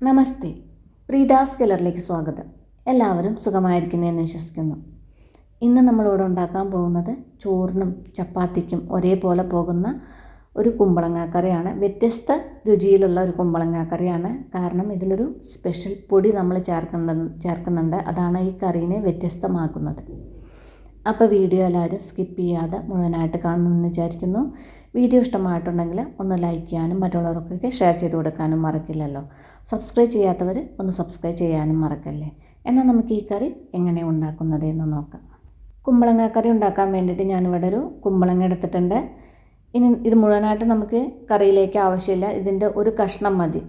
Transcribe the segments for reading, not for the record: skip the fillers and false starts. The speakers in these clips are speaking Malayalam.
നമസ്തേ, പ്രീതാസ് കിലറിലേക്ക് സ്വാഗതം. എല്ലാവരും സുഖമായിരിക്കുന്നു എന്ന് വിശ്വസിക്കുന്നു. ഇന്ന് നമ്മളിവിടെ ഉണ്ടാക്കാൻ പോകുന്നത് ചോറിനും ചപ്പാത്തിക്കും ഒരേപോലെ പോകുന്ന ഒരു കുമ്പളങ്ങാക്കറിയാണ്. വ്യത്യസ്ത രുചിയിലുള്ള ഒരു കുമ്പളങ്ങാക്കറിയാണ്. കാരണം ഇതിലൊരു സ്പെഷ്യൽ പൊടി നമ്മൾ ചേർക്കുന്നുണ്ട്. അതാണ് ഈ കറീനെ വ്യത്യസ്തമാക്കുന്നത്. അപ്പോൾ വീഡിയോ എല്ലാവരും സ്കിപ്പ് ചെയ്യാതെ മുഴുവനായിട്ട് കാണുമെന്ന് വിചാരിക്കുന്നു. വീഡിയോ ഇഷ്ടമായിട്ടുണ്ടെങ്കിൽ ഒന്ന് ലൈക്ക് ചെയ്യാനും മറ്റുള്ളവർക്കൊക്കെ ഷെയർ ചെയ്ത് കൊടുക്കാനും മറക്കില്ലല്ലോ. സബ്സ്ക്രൈബ് ചെയ്യാത്തവർ ഒന്ന് സബ്സ്ക്രൈബ് ചെയ്യാനും മറക്കല്ലേ. എന്നാൽ നമുക്ക് ഈ കറി എങ്ങനെ ഉണ്ടാക്കുന്നത് എന്ന് നോക്കാം. കുമ്പളങ്ങ കറി ഉണ്ടാക്കാൻ വേണ്ടിയിട്ട് ഞാനിവിടെ ഒരു കുമ്പളങ്ങ എടുത്തിട്ടുണ്ട്. ഇനി ഇത് മുഴുവനായിട്ട് നമുക്ക് കറിയിലേക്ക് ആവശ്യമില്ല. ഇതിൻ്റെ ഒരു കഷ്ണം മതി.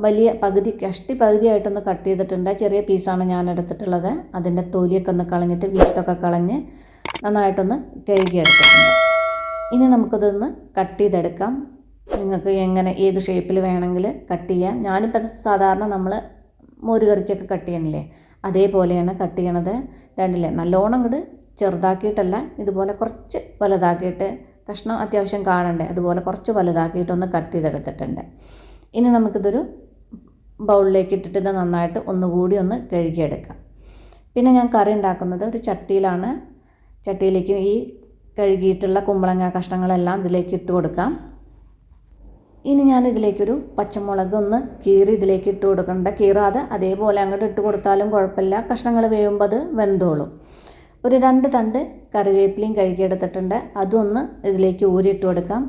വലിയ പകുതിയായിട്ടൊന്ന് കട്ട് ചെയ്തിട്ടുണ്ട്. ചെറിയ പീസാണ് ഞാൻ എടുത്തിട്ടുള്ളത്. അതിൻ്റെ തൊലിയൊക്കെ ഒന്ന് കളഞ്ഞിട്ട് വിത്തൊക്കെ കളഞ്ഞ് നന്നായിട്ടൊന്ന് കഴുകിയെടുത്തിട്ടുണ്ട്. ഇനി നമുക്കിതൊന്ന് കട്ട് ചെയ്തെടുക്കാം. നിങ്ങൾക്ക് ഏത് ഷേപ്പിൽ വേണമെങ്കിൽ കട്ട് ചെയ്യാം. ഞാനിപ്പോൾ സാധാരണ നമ്മൾ മോര് കറിക്കൊക്കെ കട്ട് ചെയ്യണില്ലേ, അതേപോലെയാണ് കട്ട് ചെയ്യണത്. രണ്ടില്ലേ, നല്ലോണം ഇങ്ങോട്ട് ചെറുതാക്കിയിട്ടല്ല, ഇതുപോലെ കുറച്ച് വലുതാക്കിയിട്ട്, കഷ്ണം അത്യാവശ്യം കാണണ്ടേ, അതുപോലെ കുറച്ച് വലുതാക്കിയിട്ടൊന്ന് കട്ട് ചെയ്തെടുത്തിട്ടുണ്ട്. ഇനി നമുക്കിതൊരു ബൗളിലേക്ക് ഇട്ടിട്ട് ഇത് നന്നായിട്ട് ഒന്നുകൂടി ഒന്ന് കഴുകിയെടുക്കാം. പിന്നെ ഞാൻ കറി ഉണ്ടാക്കുന്നത് ഒരു ചട്ടിയിലാണ്. ചട്ടിയിലേക്ക് ഈ കഴുകിയിട്ടുള്ള കുമ്പളങ്ങ കഷ്ണങ്ങളെല്ലാം ഇതിലേക്ക് ഇട്ട് കൊടുക്കാം. ഇനി ഞാൻ ഇതിലേക്കൊരു പച്ചമുളക് ഒന്ന് കീറി ഇതിലേക്ക് ഇട്ട് കൊടുക്കേണ്ട. കീറാതെ അതേപോലെ അങ്ങോട്ട് ഇട്ട് കൊടുത്താലും കുഴപ്പമില്ല. കഷ്ണങ്ങൾ വേവുമ്പോൾ അത് വെന്തോളും. ഒരു 2 തണ്ട് കറിവേപ്പിലയും കഴുകിയെടുത്തിട്ടുണ്ട്. അതൊന്ന് ഇതിലേക്ക് ഊരിയിട്ട് കൊടുക്കാം.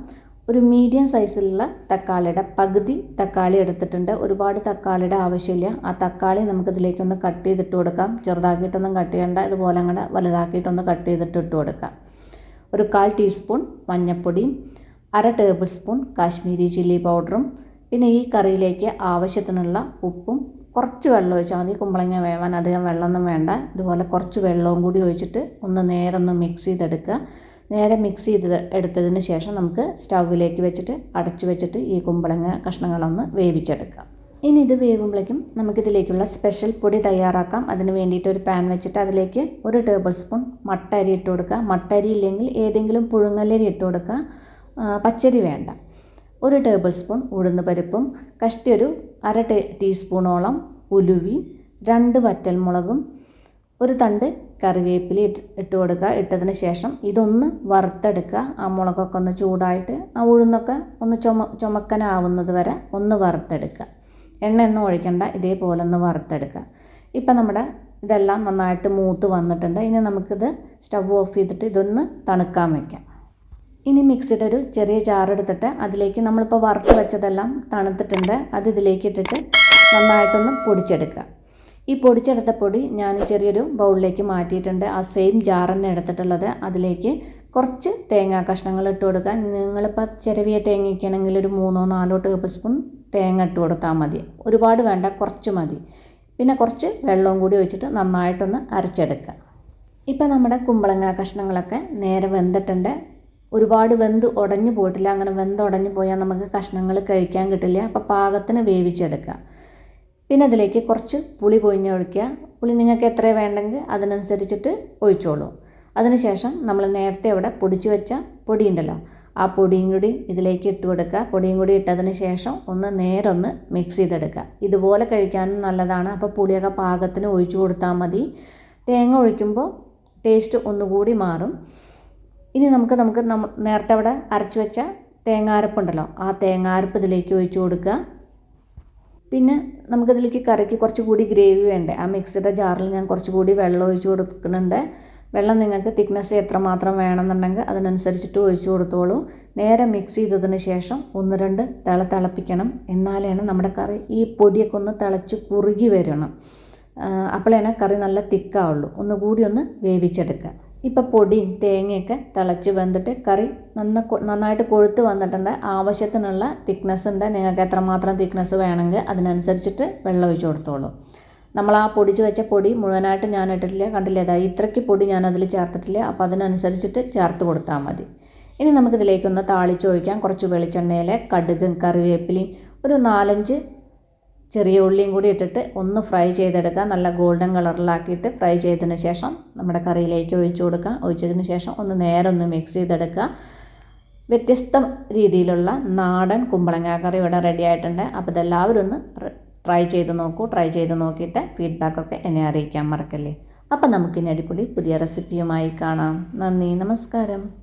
ഒരു മീഡിയം സൈസിലുള്ള തക്കാളിയുടെ പകുതി തക്കാളി എടുത്തിട്ടുണ്ട്. ഒരുപാട് തക്കാളിയുടെ ആവശ്യമില്ല. ആ തക്കാളി നമുക്കിതിലേക്കൊന്ന് കട്ട് ചെയ്തിട്ട് കൊടുക്കാം. ചെറുതാക്കിയിട്ടൊന്നും കട്ട് ചെയ്യേണ്ട, ഇതുപോലെ അങ്ങനെ വലുതാക്കിയിട്ടൊന്ന് കട്ട് ചെയ്തിട്ട് ഇട്ട് കൊടുക്കാം. ഒരു 1/4 ടീസ്പൂൺ മഞ്ഞൾപ്പൊടിയും 1/2 ടേബിൾ സ്പൂൺ കാശ്മീരി ചില്ലി പൗഡറും, പിന്നെ ഈ കറിയിലേക്ക് ആവശ്യത്തിനുള്ള ഉപ്പും കുറച്ച് വെള്ളം ഒഴിച്ചാൽ മതി. കുമ്പളങ്ങ വേവാൻ അധികം വെള്ളമൊന്നും വേണ്ട. ഇതുപോലെ കുറച്ച് വെള്ളവും കൂടി ഒഴിച്ചിട്ട് ഒന്ന് മിക്സ് ചെയ്തെടുക്കുക. നേരെ മിക്സ് ചെയ്ത് എടുത്തതിന് ശേഷം നമുക്ക് സ്റ്റൗവിലേക്ക് വെച്ചിട്ട് അടച്ചു വെച്ചിട്ട് ഈ കുമ്പളങ്ങ കഷ്ണങ്ങളൊന്ന് വേവിച്ചെടുക്കാം. ഇനി ഇത് വേവുമ്പോഴേക്കും നമുക്കിതിലേക്കുള്ള സ്പെഷ്യൽ പൊടി തയ്യാറാക്കാം. അതിന് വേണ്ടിയിട്ട് ഒരു പാൻ വെച്ചിട്ട് അതിലേക്ക് 1 ടേബിൾ സ്പൂൺ മട്ട അരി ഇട്ട് കൊടുക്കുക. മട്ട അരി ഇല്ലെങ്കിൽ ഏതെങ്കിലും പുഴുങ്ങലരി ഇട്ട് കൊടുക്കുക, പച്ചരി വേണ്ട. 1 ടേബിൾ സ്പൂൺ ഉഴുന്ന് പരിപ്പും ഒരു 1/2 ടീസ്പൂണോളം ഉലുവയും 2 വറ്റൽമുളകും 1 തണ്ട് കറിവേപ്പില ഇട്ട് കൊടുക്കുക. ഇട്ടതിന് ശേഷം ഇതൊന്ന് വറുത്തെടുക്കുക. ആ മുളകൊക്കെ ഒന്ന് ചൂടായിട്ട് ആ ഉഴുന്നൊക്കെ ഒന്ന് ചുമക്കനാവുന്നത് വരെ ഒന്ന് വറുത്തെടുക്കുക. എണ്ണയൊന്നും ഒഴിക്കണ്ട, ഇതേപോലെ ഒന്ന് വറുത്തെടുക്കുക. ഇപ്പം നമ്മുടെ ഇതെല്ലാം നന്നായിട്ട് മൂത്ത് വന്നിട്ടുണ്ട്. ഇനി നമുക്കിത് സ്റ്റവ് ഓഫ് ചെയ്തിട്ട് ഇതൊന്ന് തണുക്കാൻ വയ്ക്കാം. ഇനി മിക്സിയുടെ ഒരു ചെറിയ ജാറെടുത്തിട്ട് അതിലേക്ക് നമ്മളിപ്പോൾ വറുത്ത് വെച്ചതെല്ലാം തണുത്തിട്ടുണ്ട്. അത് ഇതിലേക്ക് ഇട്ടിട്ട് നന്നായിട്ടൊന്ന് പൊടിച്ചെടുക്കുക. ഈ പൊടിച്ചെടുത്ത പൊടി ഞാൻ ചെറിയൊരു ബൗളിലേക്ക് മാറ്റിയിട്ടുണ്ട്. ആ സെയിം ജാർ തന്നെ എടുത്തിട്ടുള്ളത്. അതിലേക്ക് കുറച്ച് തേങ്ങാ കഷ്ണങ്ങൾ ഇട്ട് കൊടുക്കുക. നിങ്ങളിപ്പോൾ ചിരവിയ തേങ്ങയ്ക്കാണെങ്കിൽ ഒരു 3-4 ടേബിൾ സ്പൂൺ തേങ്ങ ഇട്ട് കൊടുത്താൽ മതി. ഒരുപാട് വേണ്ട, കുറച്ച് മതി. പിന്നെ കുറച്ച് വെള്ളവും കൂടി ഒഴിച്ചിട്ട് നന്നായിട്ടൊന്ന് അരച്ചെടുക്കുക. ഇപ്പം നമ്മുടെ കുമ്പളങ്ങ കഷ്ണങ്ങളൊക്കെ നേരെ വെന്തിട്ടുണ്ട്. ഒരുപാട് വെന്ത് ഉടഞ്ഞു പോയിട്ടില്ല. അങ്ങനെ വെന്തുടഞ്ഞു പോയാൽ നമുക്ക് കഷ്ണങ്ങൾ കഴിക്കാൻ കിട്ടില്ല. അപ്പോൾ പാകത്തിന് വേവിച്ചെടുക്കുക. പിന്നെ അതിലേക്ക് കുറച്ച് പുളി പൊഴിഞ്ഞൊഴിക്കുക. പുളി നിങ്ങൾക്ക് എത്ര വേണ്ടെങ്കിൽ അതിനനുസരിച്ചിട്ട് ഒഴിച്ചോളൂ. അതിനുശേഷം നമ്മൾ നേരത്തെ ഇവിടെ പൊടിച്ചു വെച്ച പൊടി ഉണ്ടല്ലോ, ആ പൊടിയും കൂടി ഇതിലേക്ക് ഇട്ട് കൊടുക്കുക. പൊടിയും കൂടി ഇട്ടതിന് ശേഷം ഒന്ന് മിക്സ് ചെയ്തെടുക്കുക. ഇതുപോലെ കഴിക്കാനും നല്ലതാണ്. അപ്പോൾ പുളിയൊക്കെ പാകത്തിന് ഒഴിച്ചു കൊടുത്താൽ മതി. തേങ്ങ ഒഴിക്കുമ്പോൾ ടേസ്റ്റ് ഒന്നുകൂടി മാറും. ഇനി നമുക്ക് നേരത്തെ അവിടെ അരച്ചു വെച്ച തേങ്ങാരപ്പുണ്ടല്ലോ, ആ തേങ്ങാരപ്പ് ഇതിലേക്ക് ഒഴിച്ചു കൊടുക്കുക. പിന്നെ നമുക്കിതിലേക്ക് കറിക്ക് കുറച്ചുകൂടി ഗ്രേവി വേണ്ടേ. ആ മിക്സിയുടെ ജാറിൽ ഞാൻ കുറച്ചുകൂടി വെള്ളം ഒഴിച്ചു കൊടുക്കുന്നുണ്ട്. വെള്ളം നിങ്ങൾക്ക് തിക്നെസ് എത്രമാത്രം വേണമെന്നുണ്ടെങ്കിൽ അതിനനുസരിച്ചിട്ട് ഒഴിച്ചു കൊടുത്തോളൂ. നേരെ മിക്സ് ചെയ്തതിന് ശേഷം 1-2 തിളപ്പിക്കണം. എന്നാലാണ് നമ്മുടെ കറി ഈ പൊടിയൊക്കെ ഒന്ന് തിളച്ച് കുറുകി വരണം. അപ്പോഴാണ് കറി നല്ല തിക്കാവുള്ളൂ. ഒന്നുകൂടി ഒന്ന് വേവിച്ചെടുക്കുക. ഇപ്പോൾ പൊടിയും തേങ്ങയൊക്കെ തിളച്ച് വെന്തിട്ട് കറി നന്നായിട്ട് കൊഴുത്ത് വന്നിട്ടുണ്ട്. ആവശ്യത്തിനുള്ള തിക്നെസ് ഉണ്ട്. നിങ്ങൾക്ക് എത്രമാത്രം തിക്നെസ് വേണമെങ്കിൽ അതിനനുസരിച്ചിട്ട് വെള്ളം ഒഴിച്ച് കൊടുത്തോളൂ. നമ്മൾ ആ പൊടിച്ച് വെച്ച പൊടി മുഴുവനായിട്ട് ഞാൻ ഇട്ടിട്ടില്ല, കണ്ടില്ലേ, അതായത് ഇത്രയ്ക്ക് പൊടി ഞാൻ അതിൽ ചേർത്തിട്ടില്ല. അപ്പോൾ അതിനനുസരിച്ചിട്ട് ചേർത്ത് കൊടുത്താൽ മതി. ഇനി നമുക്കിതിലേക്കൊന്ന് താളിച്ചൊഴിക്കാം. കുറച്ച് വെളിച്ചെണ്ണയിൽ കടുകും കറിവേപ്പിലയും ഒരു 4-5 ചെറിയ ഉള്ളിയും കൂടി ഇട്ടിട്ട് ഒന്ന് ഫ്രൈ ചെയ്തെടുക്കുക. നല്ല ഗോൾഡൻ കളറിലാക്കിയിട്ട് ഫ്രൈ ചെയ്തതിന് ശേഷം നമ്മുടെ കറിയിലേക്ക് ഒഴിച്ചു കൊടുക്കുക. ഒഴിച്ചതിന് ശേഷം ഒന്ന് മിക്സ് ചെയ്തെടുക്കുക. വ്യത്യസ്ത രീതിയിലുള്ള നാടൻ കുമ്പളങ്ങ കറി ഇവിടെ റെഡി ആയിട്ടുണ്ട്. അപ്പോൾ ഇതെല്ലാവരും ഒന്ന് ട്രൈ ചെയ്ത് നോക്കൂ. ട്രൈ ചെയ്ത് നോക്കിയിട്ട് ഫീഡ്ബാക്കൊക്കെ എന്നെ അറിയിക്കാൻ മറക്കല്ലേ. അപ്പം നമുക്കിനി അടിപൊളി പുതിയ റെസിപ്പിയുമായി കാണാം. നന്ദി, നമസ്കാരം.